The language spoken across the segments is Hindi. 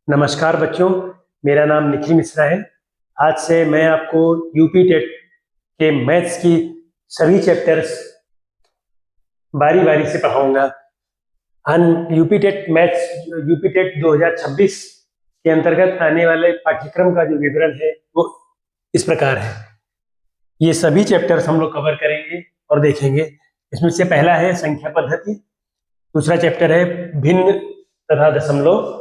नमस्कार बच्चों, मेरा नाम निखिल मिश्रा है। आज से मैं आपको यूपी टेट के मैथ्स की सभी चैप्टर्स बारी बारी से पढ़ाऊंगा। हम यूपी टेट 2026 के अंतर्गत आने वाले पाठ्यक्रम का जो विवरण है वो इस प्रकार है। ये सभी चैप्टर्स हम लोग कवर करेंगे और देखेंगे। इसमें से पहला है संख्या पद्धति, दूसरा चैप्टर है भिन्न तथा दशमलव,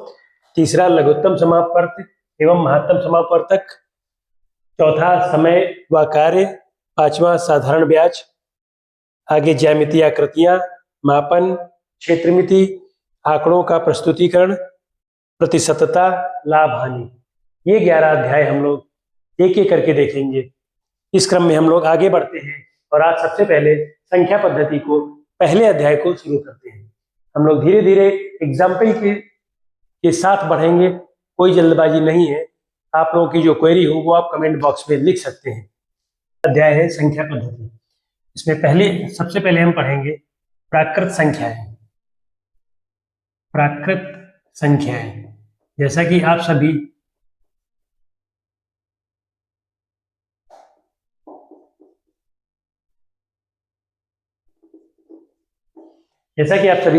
तीसरा लघुत्तम समापवर्त एवं महत्तम समापवर्तक, चौथा समय व कार्य, पांचवा साधारण ब्याज, आगे ज्यामितीय आकृतियां, मापन, क्षेत्रमिति, आंकड़ों का प्रस्तुतिकरण, प्रतिशतता, लाभ हानि। ये 11 अध्याय हम लोग एक एक करके देखेंगे। इस क्रम में हम लोग आगे बढ़ते हैं और आज सबसे पहले संख्या पद्धति को पहले अध्याय को शुरू करते हैं। हम लोग धीरे धीरे एग्जाम्पल के साथ बढ़ेंगे, कोई जल्दबाजी नहीं है। आप लोगों की जो क्वेरी हो वो आप कमेंट बॉक्स में लिख सकते हैं। अध्याय है संख्या पद्धति। इसमें सबसे पहले हम पढ़ेंगे प्राकृत संख्याएं। प्राकृत संख्याएं, जैसा कि आप सभी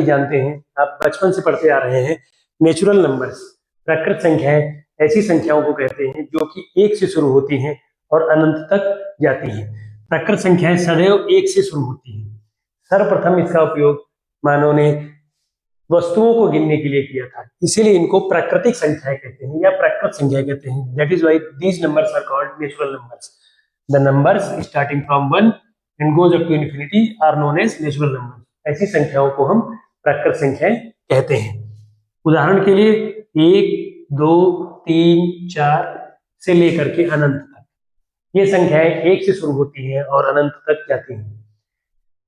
जानते हैं, आप बचपन से पढ़ते आ रहे हैं, नेचुरल नंबर्स, प्राकृत संख्याएं ऐसी संख्याओं को कहते हैं जो कि एक से शुरू होती हैं और अनंत तक जाती हैं। प्राकृत संख्याएं सदैव एक से शुरू होती हैं। सर्वप्रथम इसका उपयोग मानव ने वस्तुओं को गिनने के लिए किया था, इसीलिए इनको प्राकृतिक संख्याएं कहते हैं या प्राकृत संख्याएं कहते हैं। That is why these numbers are called natural numbers. The numbers starting from 1 and goes up to infinity are known as natural numbers. ऐसी संख्याओं को हम प्राकृत संख्याएं कहते हैं। उदाहरण के लिए 1, 2, 3, 4 से लेकर के अनंत तक ये संख्याएं एक से शुरू होती हैं और अनंत तक जाती हैं।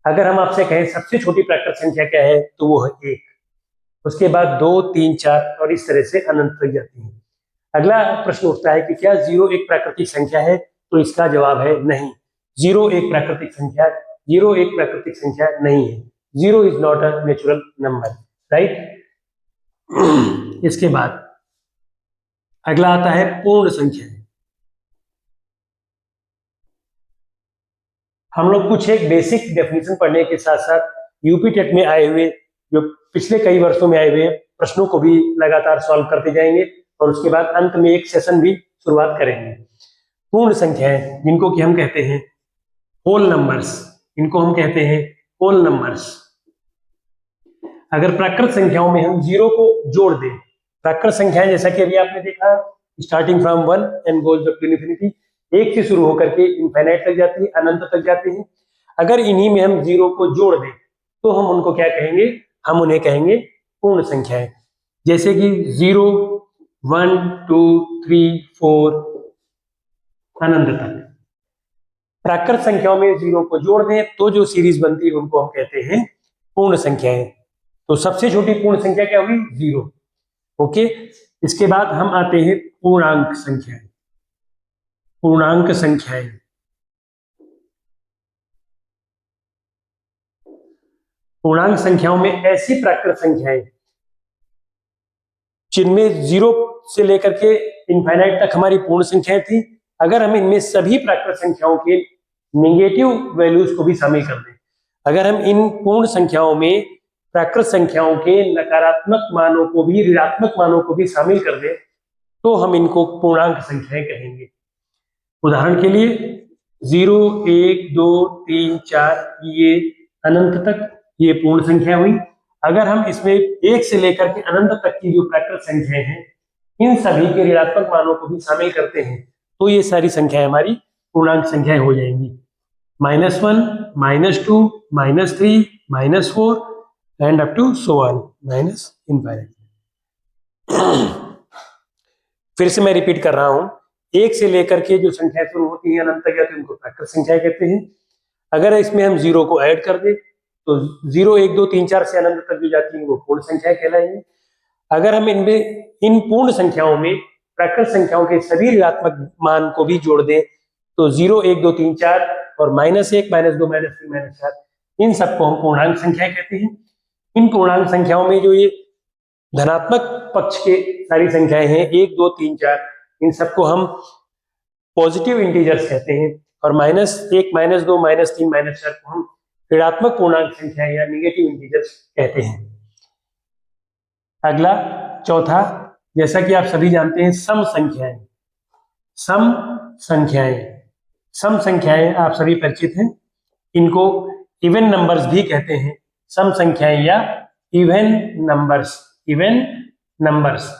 अगर हम आपसे कहें सबसे छोटी प्राकृत संख्या क्या है, तो वो है 1। उसके बाद 2, 3, 4 और इस तरह से अनंत तक जाती है। अगला प्रश्न उठता है कि क्या 0 एक प्राकृतिक संख्या है, तो इसका जवाब है नहीं। 0 एक प्राकृतिक संख्या नहीं है। 0 is not a natural number, right. इसके बाद अगला आता है पूर्ण संख्या। हम लोग कुछ एक बेसिक डेफिनेशन पढ़ने के साथ साथ यूपी टेट में आए हुए जो पिछले कई वर्षों में आए हुए प्रश्नों को भी लगातार सॉल्व करते जाएंगे और उसके बाद अंत में एक सेशन भी शुरुआत करेंगे। पूर्ण संख्याएं, जिनको कि हम कहते हैं होल नंबर्स, इनको हम कहते हैं होल नंबर्स। अगर प्राकृत संख्याओं में हम 0 को जोड़ दें, प्राकृत संख्याएं जैसा कि अभी आपने देखा starting from 1 and goes up to infinity, एक से शुरू होकर के इनफाइनाइट तक जाती है, अनंत तक जाती है। अगर इन्हीं में हम 0 को जोड़ दें तो हम उनको क्या कहेंगे, हम उन्हें कहेंगे पूर्ण संख्याएं। जैसे कि 0, 1, 2, 3, 4 अनंत तक। प्राकृत संख्याओं में 0 को जोड़ दें तो जो सीरीज बनती है उनको हम कहते हैं पूर्ण संख्याएं। तो सबसे छोटी पूर्ण संख्या क्या हुई, 0। ओके, इसके बाद हम आते हैं पूर्णांक संख्याएं। पूर्णांक संख्याएं, पूर्णांक संख्याओं में ऐसी प्राकृत संख्याएं जिनमें 0 से लेकर के इनफाइनाइट तक हमारी पूर्ण संख्याएं थी। अगर हम इनमें सभी प्राकृत संख्याओं के नेगेटिव वैल्यूज को भी शामिल कर दें, अगर हम इन पूर्ण संख्याओं में प्राकृत संख्याओं के नकारात्मक मानों को भी, ऋणात्मक मानों को भी शामिल कर दें, तो हम इनको पूर्णांक संख्याएं कहेंगे। उदाहरण के लिए 0, 1, 2, 3, 4 ये अनंत तक ये पूर्ण संख्या हुई। अगर हम इसमें 1 से लेकर के अनंत तक की जो प्राकृत संख्याएं हैं, इन सभी के ऋणात्मक मानों को भी शामिल करते हैं, तो ये सारी संख्याएं हमारी पूर्णांक संख्याएं हो जाएंगी। -1, -2, -3, -4 and up to so on minus infinite. फिर से मैं रिपीट कर रहा हूं, 1 से लेकर के जो संख्याएं शुरू होती हैं अनंत तक जाती है उनको प्राकृत संख्याएं कहते हैं। अगर इसमें हम 0 को ऐड कर दें तो 0, 1, 2, 3, 4 से अनंत तक जो जाती है वो पूर्ण संख्याएं कहलाएंगी। अगर हम इन पूर्ण संख्याओं में प्राकृत संख्याओं के सभी ऋणात्मक मान को भी जोड़ दें तो 0, 1, 2, 3, 4 और -1, -2, -3, -4 इन सबको हम पूर्णांक संख्या कहते हैं। इन पूर्णांक संख्याओं में जो ये धनात्मक पक्ष के सारी संख्याएं हैं 1, 2, 3, 4, इन सबको हम पॉजिटिव इंटीजर्स कहते हैं, और -1, -2, -3, -4 को हम ऋणात्मक पूर्णांक संख्याएं या निगेटिव इंटीजर्स कहते हैं। अगला चौथा, जैसा कि आप सभी जानते हैं, सम संख्याएं। सम संख्याएं, सम संख्याएं आप सभी परिचित हैं, इनको इवन नंबर्स भी कहते हैं। सम संख्याएं या इवन नंबर्स, इवन नंबर्स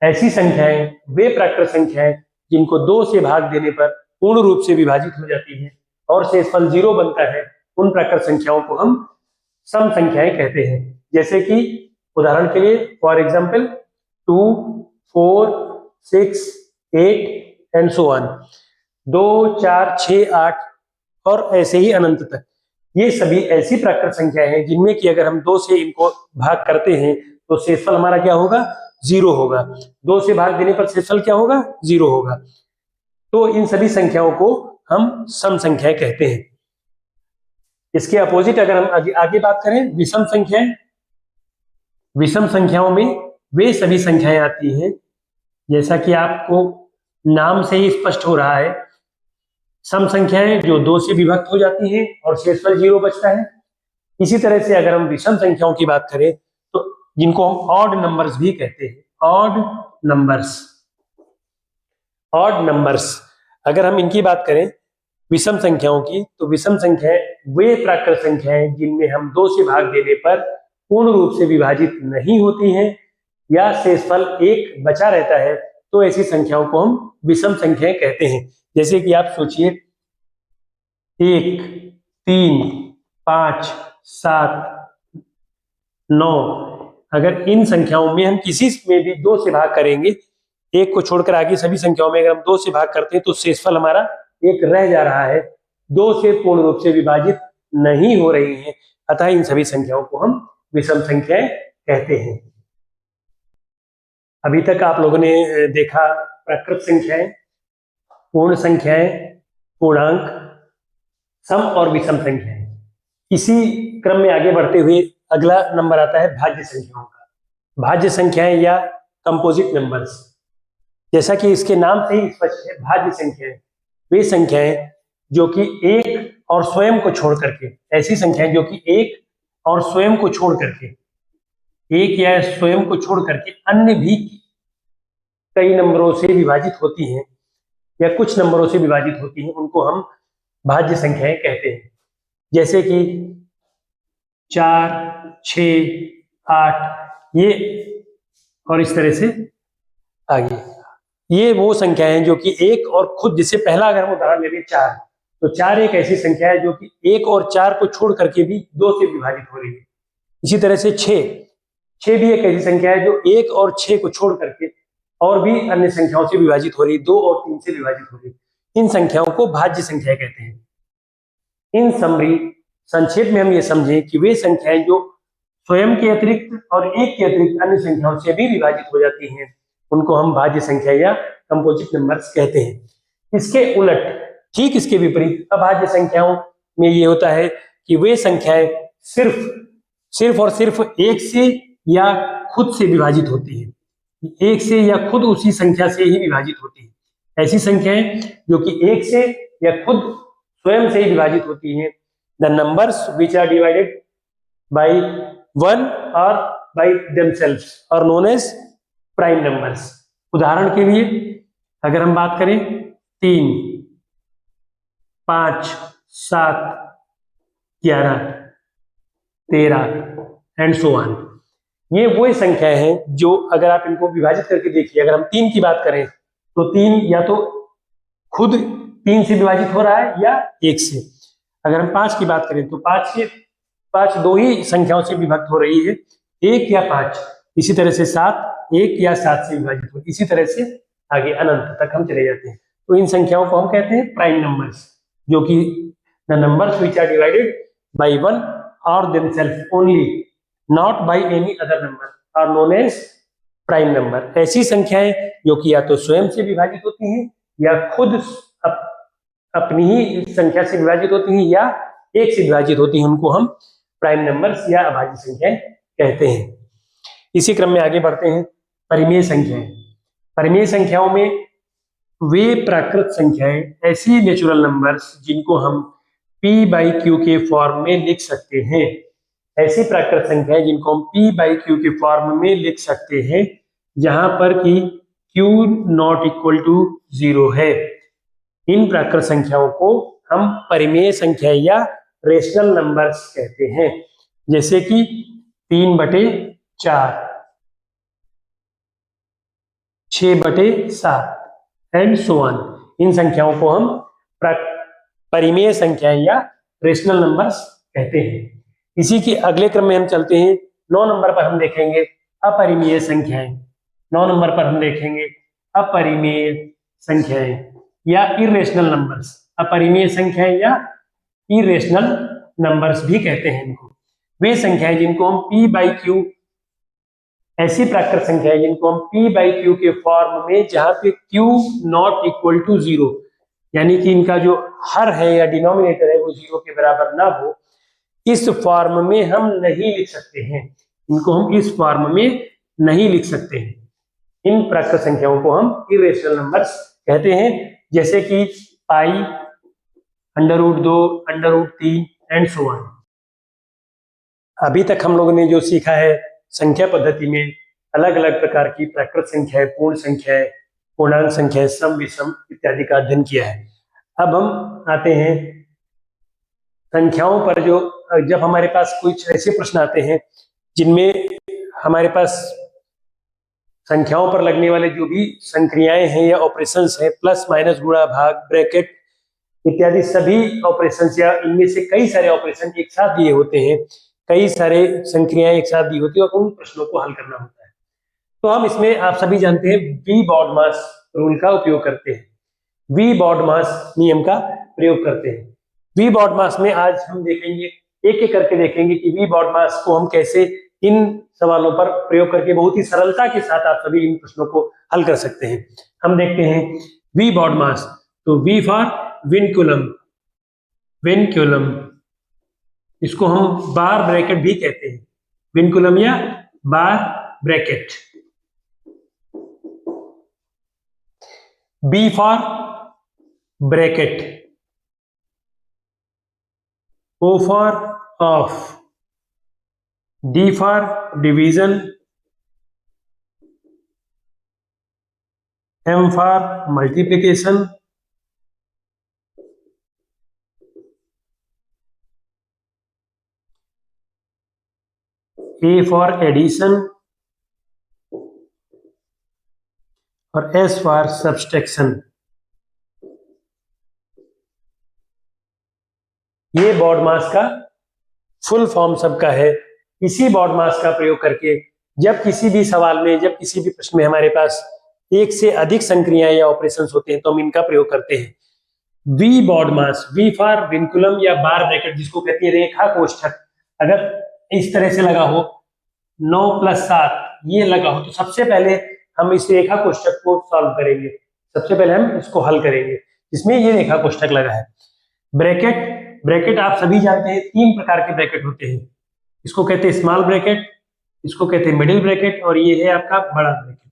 ऐसी संख्याएं, वे प्राकृत संख्याएं जिनको 2 से भाग देने पर पूर्ण रूप से विभाजित हो जाती है और शेषफल 0 बनता है, उन प्राकृत संख्याओं को हम सम संख्याएं कहते हैं। जैसे कि उदाहरण के लिए, for example 2, 4, 6, 8 and so on, 2, 4, 6, 8 और ऐसे ही अनंत तक। ये सभी ऐसी प्राकृत संख्याएं हैं जिनमें कि अगर हम 2 से इनको भाग करते हैं तो शेषफल हमारा क्या होगा? 0 होगा। 2 से भाग देने पर शेषफल क्या होगा? 0 होगा। तो इन सभी संख्याओं को हम सम संख्याएं कहते हैं। इसके अपोजिट अगर हम आगे बात करें, विषम संख्याएं। विषम संख्याओं में वे सभी संख्याएं आती हैं, जैसा कि आपको नाम से ही स्पष्ट हो रहा है, सम संख्याएं जो 2 से विभक्त हो जाती हैं और शेषफल 0 बचता है। इसी तरह से अगर हम विषम संख्याओं की बात करें तो जिनको हम ऑड नंबर्स भी कहते हैं, ऑड नंबर्स। ऑड नंबर्स, अगर हम इनकी बात करें विषम संख्याओं की, तो विषम संख्याएं वे प्राकृत संख्याएं जिनमें हम 2 से भाग देने पर पूर्ण रूप से विभाजित नहीं होती हैं या शेषफल 1 बचा रहता है, तो ऐसी संख्याओं को हम विषम संख्याएं कहते हैं। जैसे कि आप सोचिए 1, 3, 5, 7, 9, अगर इन संख्याओं में हम किसी में भी 2 से भाग करेंगे, 1 को छोड़कर आगे सभी संख्याओं में अगर हम 2 से भाग करते हैं तो शेषफल हमारा 1 रह जा रहा है, 2 से पूर्ण रूप से विभाजित नहीं हो रही है, अतः इन सभी संख्याओं को हम विषम संख्याएं कहते हैं। अभी तक आप लोगों ने देखा प्राकृत संख्याएं, पूर्ण संख्याएं, पूर्णांक, सम और विषम संख्याएं। इसी क्रम में आगे बढ़ते हुए अगला नंबर आता है भाज्य संख्याओं का। भाज्य संख्याएं या कंपोजिट नंबर्स, जैसा कि इसके नाम से ही स्पष्ट है, भाज्य संख्याएं वे संख्याएं जो कि 1 और स्वयं को छोड़ करके, ऐसी संख्याएं जो कि 1 और स्वयं को छोड़ करके, 1 या स्वयं को छोड़ करके अन्य भी कई नंबरों से विभाजित होती हैं या कुछ नंबरों से विभाजित होती हैं, उनको हम भाज्य संख्याएं कहते हैं। जैसे कि 4, 6, 8 ये और इस तरह से आगे, ये वो संख्याएं हैं जो कि 1 और खुद, जिससे पहला अगर हम उदाहरण ले लें 4, तो 4 एक ऐसी संख्या है जो कि 1 और 4 को छोड़ करके भी 2 से विभाजित हो रही है। इसी तरह से 6 भी एक ऐसी संख्या है जो 1 और 6 को छोड़ करके और भी अन्य संख्याओं से विभाजित हो रही है, 2 और 3 से विभाजित हो रही है। इन संख्याओं को भाज्य संख्या कहते हैं। इन समरी, संक्षेप में हम ये समझें कि वे संख्याएं जो स्वयं के अतिरिक्त और 1 के अतिरिक्त अन्य संख्याओं से भी विभाजित हो जाती हैं, उनको हम भाज्य संख्या या कंपोजिट नंबर्स कहते हैं। इसके उलट, ठीक इसके विपरीत, अभाज्य संख्याओं में ये होता है कि वे संख्याएं सिर्फ और सिर्फ 1 से या खुद से विभाजित होती है, 1 से या खुद उसी संख्या से ही विभाजित होती है। ऐसी संख्याएं जो कि 1 से या खुद स्वयं से ही विभाजित होती हैं, the numbers which are divided by 1 और by themselves are known as prime numbers. उदाहरण के लिए अगर हम बात करें 3, 5, 7, 11, 13 एंड सो ऑन, ये वही संख्याएं हैं जो अगर आप इनको विभाजित करके देखिए, अगर हम 3 की बात करें तो 3 या तो खुद 3 से विभाजित हो रहा है या 1 से। अगर हम 5 की बात करें तो 5 2 ही संख्याओं से विभक्त हो रही है, 1 या 5। इसी तरह से 7 1 या 7 से विभाजित हो, इसी तरह से आगे अनंत तक हम चले जाते हैं। तो इन संख्याओं को हम कहते हैं प्राइम नंबर्स, जो कि the numbers which are divided by 1 और themself only, not by any other number are known as prime number. ऐसी संख्याएं जो कि या तो स्वयं से विभाजित होती हैं या खुद अपनी ही संख्या से विभाजित होती हैं या 1 से विभाजित होती हैं, उनको हम प्राइम नंबर्स या अभाज्य संख्याएं कहते हैं। इसी क्रम में आगे बढ़ते हैं। परिमेय संख्याएं। परिमेय संख्याओं में वे प्राकृत संख्याएं, ऐसी नेचुरल नंबर्स जिनको हम p बाई क्यू के फॉर्म में लिख सकते हैं। ऐसी प्राकृत संख्याएं जिनको हम p बाई क्यू के फॉर्म में लिख सकते हैं, जहां पर कि q नॉट इक्वल टू 0 है। इन प्राकृत संख्याओं को हम परिमेय संख्या या रेशनल नंबर्स कहते हैं, जैसे कि 3/4, 6/7 एंड सो ऑन। इन संख्याओं को हम परिमेय संख्याएं या रेशनल नंबर्स कहते हैं। इसी के अगले क्रम में हम चलते हैं। 9 नंबर पर हम देखेंगे अपरिमेय संख्याएं। 9 नंबर पर हम देखेंगे अपरिमेय संख्याएं या इरेशनल नंबर्स। अपरिमेय संख्याएं या इरेशनल नंबर्स भी कहते हैं इनको। वे संख्याएं जिनको हम p बाई क्यू, ऐसी प्राकृत संख्याएं जिनको हम p बाई क्यू के फॉर्म में, जहां पे q नॉट इक्वल टू 0, यानी कि इनका जो हर है या डिनोमिनेटर है वो 0 के बराबर ना हो, इस फॉर्म में हम नहीं लिख सकते हैं। इनको हम इस फॉर्म में नहीं लिख सकते हैं। इन प्राकृत संख्याओं को हम इरेशनल नंबर्स कहते हैं, जैसे कि पाई, √2, √3 एंड सो ऑन। अभी तक हम लोगों ने जो सीखा है, संख्या पद्धति में अलग अलग प्रकार की प्राकृत संख्याएं, पूर्ण संख्याएं, पूर्णांक संख्याएं, सम, विषम इत्यादि का अध्ययन किया है। अब हम आते हैं संख्याओं पर। जब हमारे पास कुछ ऐसे प्रश्न आते हैं जिनमें हमारे पास संख्याओं पर लगने वाले जो भी संक्रियाएं हैं या ऑपरेशंस हैं, प्लस माइनस, गुणा भाग, ब्रैकेट इत्यादि सभी ऑपरेशंस या इनमें से कई सारे ऑपरेशन एक साथ दिए होते हैं, कई सारे संक्रियाएं एक साथ दी होती है और उन प्रश्नों को हल करना होता है। तो हम इसमें, आप सभी जानते हैं, वी बॉडमास रूल का उपयोग करते हैं। वी बॉडमास नियम का प्रयोग करते हैं। वी बॉडमास में आज हम देखेंगे, एक एक करके देखेंगे कि वी बॉडमास को हम कैसे इन सवालों पर प्रयोग करके बहुत ही सरलता के साथ आप सभी इन प्रश्नों को हल कर सकते हैं। हम देखते हैं वी बॉडमास। तो वी फॉर विनकुलम, विनकुलम, इसको हम बार ब्रैकेट भी कहते हैं, विनकुलम या bar bracket. B for bracket, O for of, D for division, M for multiplication, A for addition और एस फॉर सब्सट्रैक्शन। ये बॉडमास का फुल फॉर्म सबका है। इसी बॉडमास का प्रयोग करके जब किसी भी सवाल में, जब किसी भी प्रश्न में हमारे पास एक से अधिक संक्रियाएं या ऑपरेशंस होते हैं, तो हम इनका प्रयोग करते हैं। V BODMAS, V for vinculum या बार ब्रैकेट, जिसको कहते हैं रेखा कोष्ठक, अगर इस तरह से लगा हो 9 + 7 ये लगा हो, तो सबसे पहले हम इस रेखा कोष्ठक को सॉल्व करेंगे। सबसे पहले हम इसको हल करेंगे जिसमें ये रेखा कोष्ठक लगा है। ब्रैकेट, ब्रैकेट आप सभी जानते हैं 3 प्रकार के ब्रैकेट होते हैं। इसको कहते हैं स्मॉल ब्रैकेट, इसको कहते हैं मिडिल ब्रैकेट और ये है आपका बड़ा ब्रैकेट।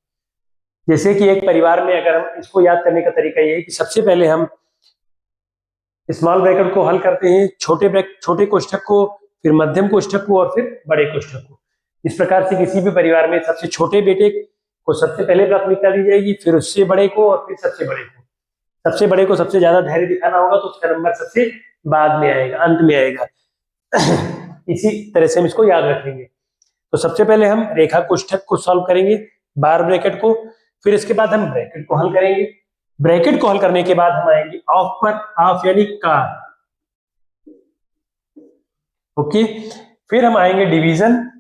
जैसे कि एक परिवार में अगर हम इसको याद करने का तरीका ये है कि सबसे पहले हम स्मॉल ब्रैकेट को हल करते हैं, छोटे कोष्ठक को, फिर मध्यम कोष्ठक को और फिर बड़े कोष्ठक को। इस प्रकार से किसी भी परिवार में सबसे छोटे बेटे को सबसे पहले प्राथमिकता दी जाएगी, फिर उससे बड़े को और फिर सबसे बड़े को। सबसे बड़े को सबसे ज्यादा धैर्य दिखाना होगा तो उसका नंबर सबसे बाद में आएगा, अंत में आएगा। इसी तरह से हम इसको याद रखेंगे। तो सबसे पहले हम रेखा कोष्ठक को सॉल्व करेंगे, बार ब्रैकेट को, फिर इसके बाद हम ब्रैकेट को हल करेंगे। ब्रैकेट को हल करने के बाद हम आएंगे ऑफ पर, ऑफ यानी का, ओके। फिर हम आएंगे डिवीजन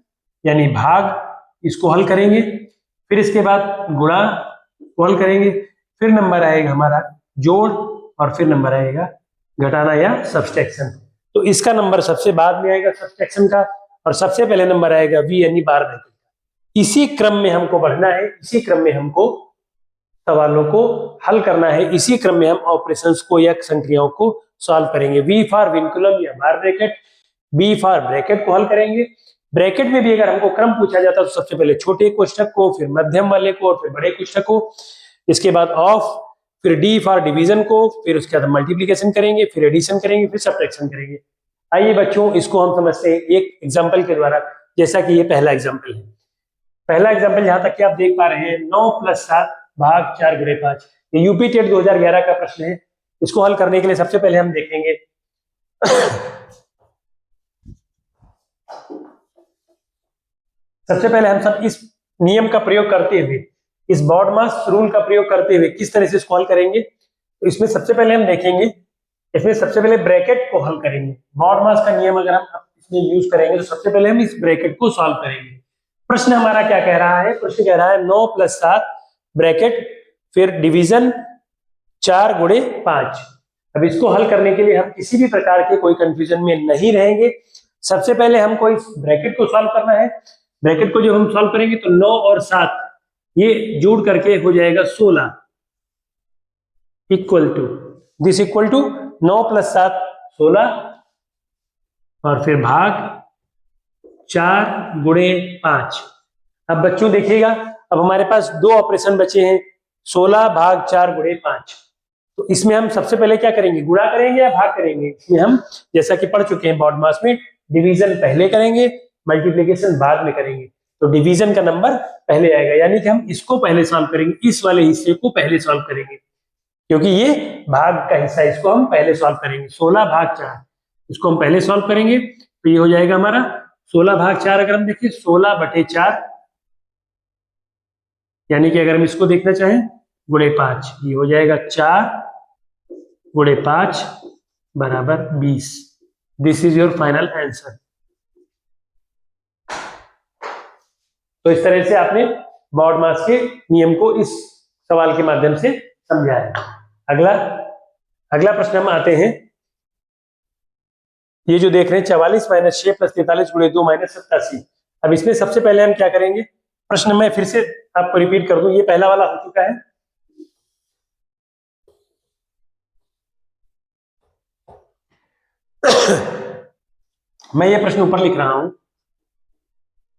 यानी भाग, इसको हल करेंगे। फिर इसके बाद गुणा को हल करेंगे। फिर नंबर आएगा हमारा जोड़ और फिर नंबर आएगा घटाना या सब्सट्रैक्शन। तो इसका नंबर सबसे बाद में आएगा सब्सट्रैक्शन का, और सबसे पहले नंबर आएगा वी यानी बार ब्रैकेट का। इसी क्रम में हमको बढ़ना है, इसी क्रम में हमको सवालों को हल करना है, इसी क्रम में हम ऑपरेशंस को या संक्रियाओं को सॉल्व करेंगे। वी फॉर विनकुलम या bar bracket, B for bracket को हल करेंगे, ब्रैकेट में भी अगर हमको क्रम पूछा जाता है तो सबसे पहले छोटे कोष्ठक को, फिर मध्यम वाले को और फिर बड़े कोष्ठक को, इसके बाद ऑफ, फिर डी फॉर डिवीजन को, फिर उसके बाद मल्टीप्लीकेशन करेंगे, फिर एडिशन करेंगे, फिर सब्ट्रैक्शन करेंगे। आइए बच्चों इसको हम समझते हैं एक एग्जाम्पल के द्वारा, जैसा कि ये पहला एग्जाम्पल है। पहला एग्जाम्पल जहां तक कि आप देख पा रहे हैं 9 + 7 भाग 4 × 5, ये यूपी टेट 2011 का प्रश्न है। इसको हल करने के लिए सबसे पहले हम देखेंगे सबसे पहले हम सब इस नियम का प्रयोग करते हुए, इस BODMAS रूल का प्रयोग करते हुए किस तरह से इसको हल करेंगे। तो इसमें सबसे पहले हम देखेंगे, इसमें सबसे पहले ब्रैकेट को हल करेंगे। BODMAS का नियम अगर हम इसमें यूज करेंगे तो सबसे पहले हम इस ब्रैकेट को सॉल्व करेंगे। प्रश्न हमारा क्या कह रहा है, प्रश्न कह रहा है 9 + 7 ब्रैकेट फिर डिवीजन 4 × 5। अब इसको हल करने के लिए हम किसी भी प्रकार के कोई कंफ्यूजन में नहीं रहेंगे। सबसे पहले हमको इस ब्रैकेट को सॉल्व करना है। ब्रैकेट को जब हम सॉल्व करेंगे तो 9 और 7 ये जोड़ करके हो जाएगा 16 इक्वल टू 9 + 7 16 और फिर भाग 4 × 5। अब बच्चों देखिएगा, अब हमारे पास दो ऑपरेशन बचे हैं, 16 भाग 4 × 5। तो इसमें हम सबसे पहले क्या करेंगे, गुणा करेंगे या भाग करेंगे। इसमें हम जैसा कि पढ़ चुके हैं BODMAS में, डिवीजन पहले करेंगे, मल्टीप्लिकेशन बाद में करेंगे। तो डिवीजन का नंबर पहले आएगा, यानी कि हम इसको पहले सॉल्व करेंगे, इस वाले हिस्से को पहले सॉल्व करेंगे, क्योंकि ये भाग का हिस्सा, इसको हम पहले सॉल्व करेंगे। 16 भाग 4 इसको हम पहले सॉल्व करेंगे, तो ये हो जाएगा हमारा 16 भाग 4। अगर हम देखें 16/4, यानी कि अगर हम इसको देखना चाहें × 5, ये हो जाएगा 4 × 5 = 20। This is your final answer. तो इस तरह से आपने BODMAS के नियम को इस सवाल के माध्यम से समझा है। अगला प्रश्न हम आते हैं, ये जो देख रहे हैं 44 - 6 + 43 × 2 - 87। अब इसमें सबसे पहले हम क्या करेंगे, प्रश्न मैं फिर से आपको रिपीट कर दूं, ये पहला वाला हो चुका है। मैं ये प्रश्न ऊपर लिख रहा हूं,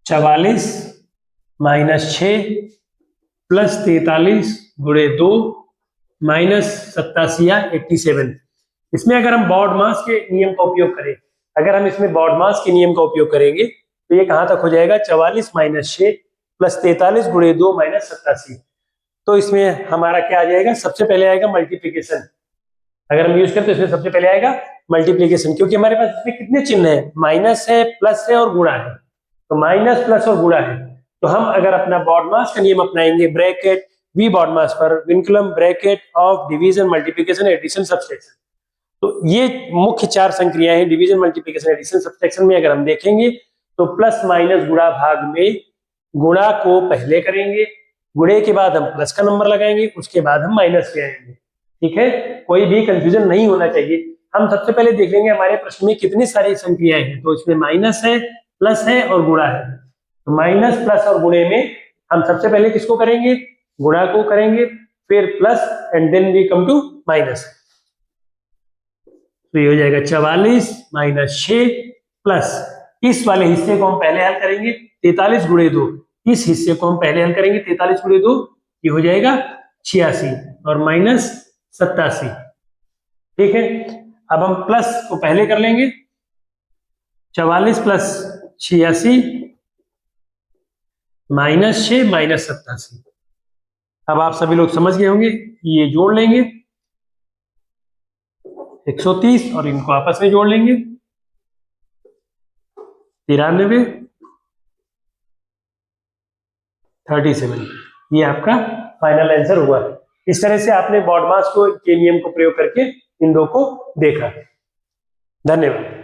44 - 6 + 43 × 2 - 87 या 87। इसमें अगर हम BODMAS के नियम का उपयोग करें, अगर हम इसमें BODMAS के नियम का उपयोग करेंगे तो ये कहां तक हो जाएगा, 44 - 6 + 43 × 2 - 87। तो इसमें हमारा क्या आ जाएगा, सबसे पहले आएगा मल्टीप्लीकेशन। अगर हम यूज करें तो इसमें सबसे पहले आएगा मल्टीप्लीकेशन, क्योंकि हमारे पास इसमें कितने चिन्ह है, माइनस है, प्लस है और गुणा है। तो माइनस, प्लस और गुणा है, तो हम अगर अपना BODMAS का नियम अपनाएंगे, ब्रैकेट वी BODMAS पर vinculum bracket of division multiplication addition subtraction, तो ये मुख्य 4 संक्रियाएं हैं डिवीजन मल्टीप्लिकेशन एडिशन सब्सट्रैक्शन में। अगर हम देखेंगे तो प्लस माइनस गुणा भाग में गुणा को पहले करेंगे, गुणे के बाद हम प्लस का नंबर लगाएंगे, उसके बाद हम माइनस के आएंगे। ठीक है, कोई भी कंफ्यूजन नहीं होना चाहिए। हम सबसे पहले देख लेंगे हमारे प्रश्न में कितनी सारी संक्रियाएं हैं, तो इसमें माइनस है, प्लस है और गुणा है। तो माइनस, प्लस और गुणे में हम सबसे पहले किसको करेंगे, गुणा को करेंगे, फिर plus and then we come to minus. तो ये हो जाएगा 44 - 6 प्लस इस वाले हिस्से को हम पहले हल करेंगे, 43 × 2, इस हिस्से को हम पहले हल करेंगे, 43 × 2 ये हो जाएगा 86 और माइनस 87। ठीक है, अब हम प्लस को पहले कर लेंगे, 44 + 86 - 6 - 87। अब आप सभी लोग समझ गए होंगे, ये जोड़ लेंगे 130 और इनको आपस में जोड़ लेंगे 93 37। ये आपका फाइनल आंसर हुआ। इस तरह से आपने BODMAS के नियम को प्रयोग करके इन दो को देखा। धन्यवाद।